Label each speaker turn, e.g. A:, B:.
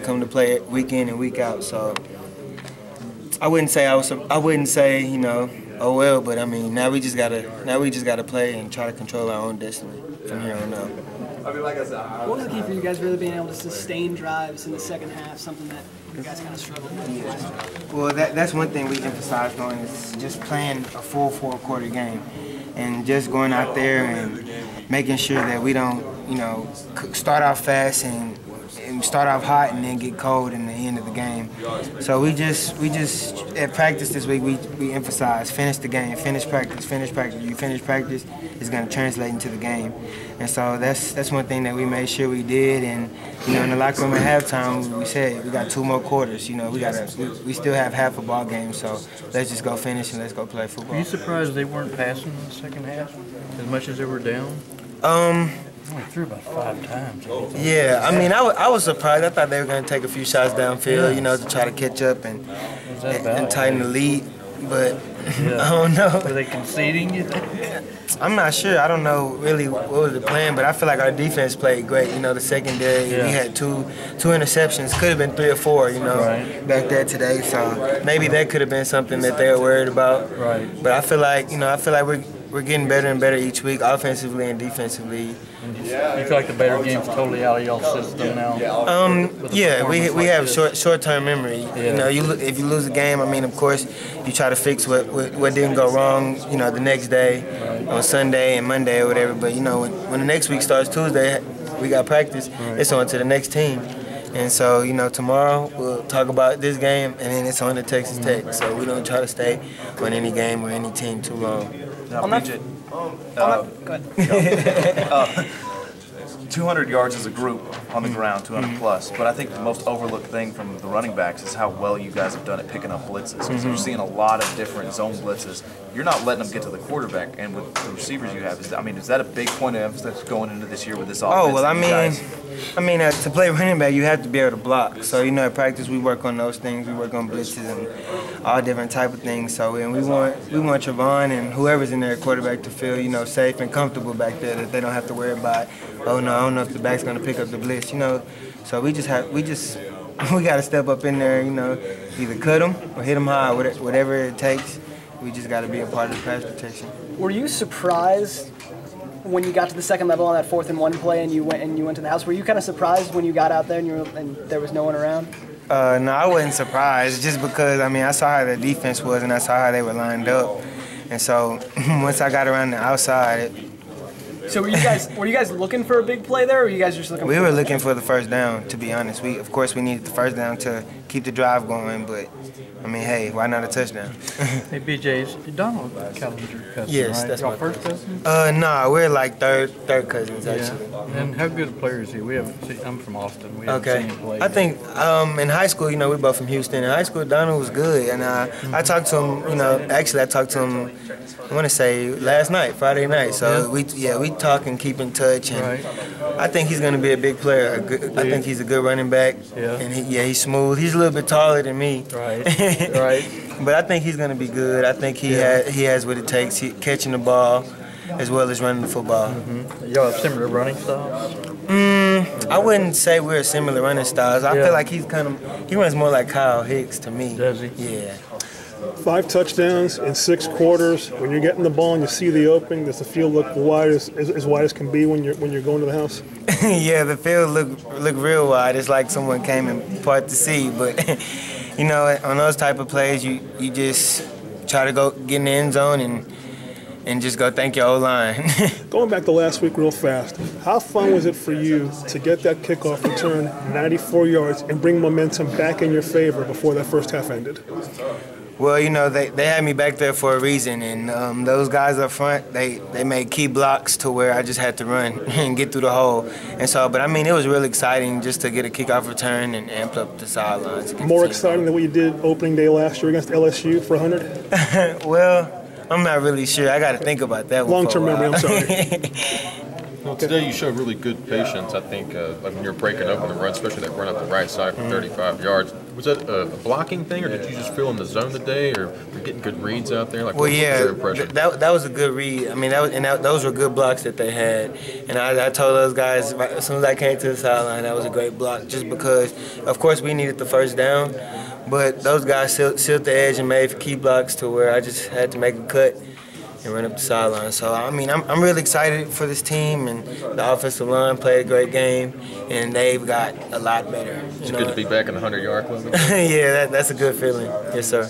A: come to play week in and week out. So I wouldn't say oh well, but I mean now we just gotta play and try to control our own destiny from here on out.
B: What was the key for you guys really being able to sustain drives in the second half, something that you guys kind of struggled with?
A: Well, that's one thing we emphasize on is just playing a full four-quarter game and just going out there and making sure that we don't, start off fast and start off hot and then get cold in the end of the game. So we just at practice this week we emphasize finish the game, finish practice. You finish practice, it's going to translate into the game. And so that's one thing that we made sure we did. And in the locker room at halftime we said we got 2 more quarters. We still have half a ball game, so let's just go finish and let's go play football.
C: Are you surprised they weren't passing in the second half as much as they were down? Only threw about 5 times.
A: Yeah, I mean, I was surprised. I thought they were going to take a few shots downfield, to try to catch up and tighten the lead. But I don't know.
C: Were they conceding, you think?
A: I'm not sure. I don't know really what was the plan, but I feel like our defense played great. The secondary, we had two interceptions. Could have been 3 or 4, back there today. So maybe that could have been something that they were worried about.
C: Right.
A: But I feel like, we're getting better and better each week, offensively and defensively.
C: You feel like the better game's totally out of y'all's system now?
A: Yeah, we have short-term memory.
C: Yeah.
A: If you lose a game, of course, you try to fix what didn't go wrong, the next day, on Sunday and Monday or whatever. But when the next week starts Tuesday, we got practice. It's on to the next team. And so, tomorrow we'll talk about this game, and then it's on to Texas Tech. So we don't try to stay on any game or any team too long.
D: Now, BJ,
B: go ahead.
D: 200 yards as a group on the ground, 200 plus. But I think the most overlooked thing from the running backs is how well you guys have done at picking up blitzes. Because you're seeing a lot of different zone blitzes. You're not letting them get to the quarterback. And with the receivers you have, is that a big point of emphasis going into this year with this offense?
A: Oh, well, to play running back, you have to be able to block. So, at practice, we work on those things. We work on blitzes and all different type of things. So, and we want Trevon and whoever's in there, quarterback, to feel, safe and comfortable back there, that they don't have to worry about, oh, no, I don't know if the back's going to pick up the blitz, So we got to step up in there, either cut them or hit them high, whatever it takes. We just got to be a part of the pass protection.
B: Were you surprised when you got to the second level on that 4th and 1 play and you went to the house? Were you kind of surprised when you got out there and there was no one around?
A: No, I wasn't surprised, just because I saw how the defense was and I saw how they were lined up, and so once I got around the outside.
B: So were you guys looking for a big play there, or were you guys just looking?
A: We were looking for the first down, to be honest. Of course we needed the first down to keep the drive going, but hey, why not a touchdown?
C: Hey, BJ, is Donald Catalon's your cousin,
A: yes,
C: right?
A: that's
C: y'all
A: my
C: first cousin?
A: No, we're like third cousins, actually.
C: And how good a player is he? I'm from Austin. We haven't seen him play.
A: I think in high school, we're both from Houston. In high school, Donald was good, and I talked to him. I talked to him. I want to say last night, Friday night. So we talk and keep in touch, and I think he's going to be a big player. I think he's a good running back.
C: Yeah.
A: And he's smooth. He's a little bit taller than me.
C: Right. Right.
A: But I think he's going to be good. I think he has what it takes, catching the ball as well as running the football.
C: Y'all have similar running styles?
A: I wouldn't say we're similar running styles. I feel like he runs more like Kyle Hicks to me.
C: Does he?
A: Yeah.
E: 5 touchdowns in 6 quarters. When you're getting the ball and you see the opening, does the field look wide as wide as can be when you're going to the house?
A: Yeah, the field look real wide. It's like someone came and parted the sea. But on those type of plays, you just try to go get in the end zone and just go thank your O-line.
E: Going back to last week real fast, how fun was it for you to get that kickoff return, 94 yards, and bring momentum back in your favor before that first half ended?
A: Well, they had me back there for a reason, and those guys up front, they made key blocks to where I just had to run and get through the hole. And so, but it was really exciting just to get a kickoff return and amp up the sidelines.
E: More exciting than what you did opening day last year against LSU for 100?
A: Well, I'm not really sure. I got to think about that one.
E: Long-term memory, I'm sorry.
F: Well, today you showed really good patience, I think, like when you're breaking open the run, especially that run up the right side for 35 yards. Was that a blocking thing, or did you just feel in the zone today, or were you getting good reads out there? Like,
A: well,
F: what was your
A: yeah,
F: impression?
A: that was a good read. I mean, those were good blocks that they had. And I told those guys as soon as I came to the sideline, that was a great block, just because, of course, we needed the first down. But those guys sealed the edge and made key blocks to where I just had to make a cut and run up the sideline. So, I mean, I'm really excited for this team, and the offensive line played a great game, and they've got a lot better.
F: It's good to be back in the 100-yard club.
A: Yeah, that's a good feeling. Yes, sir.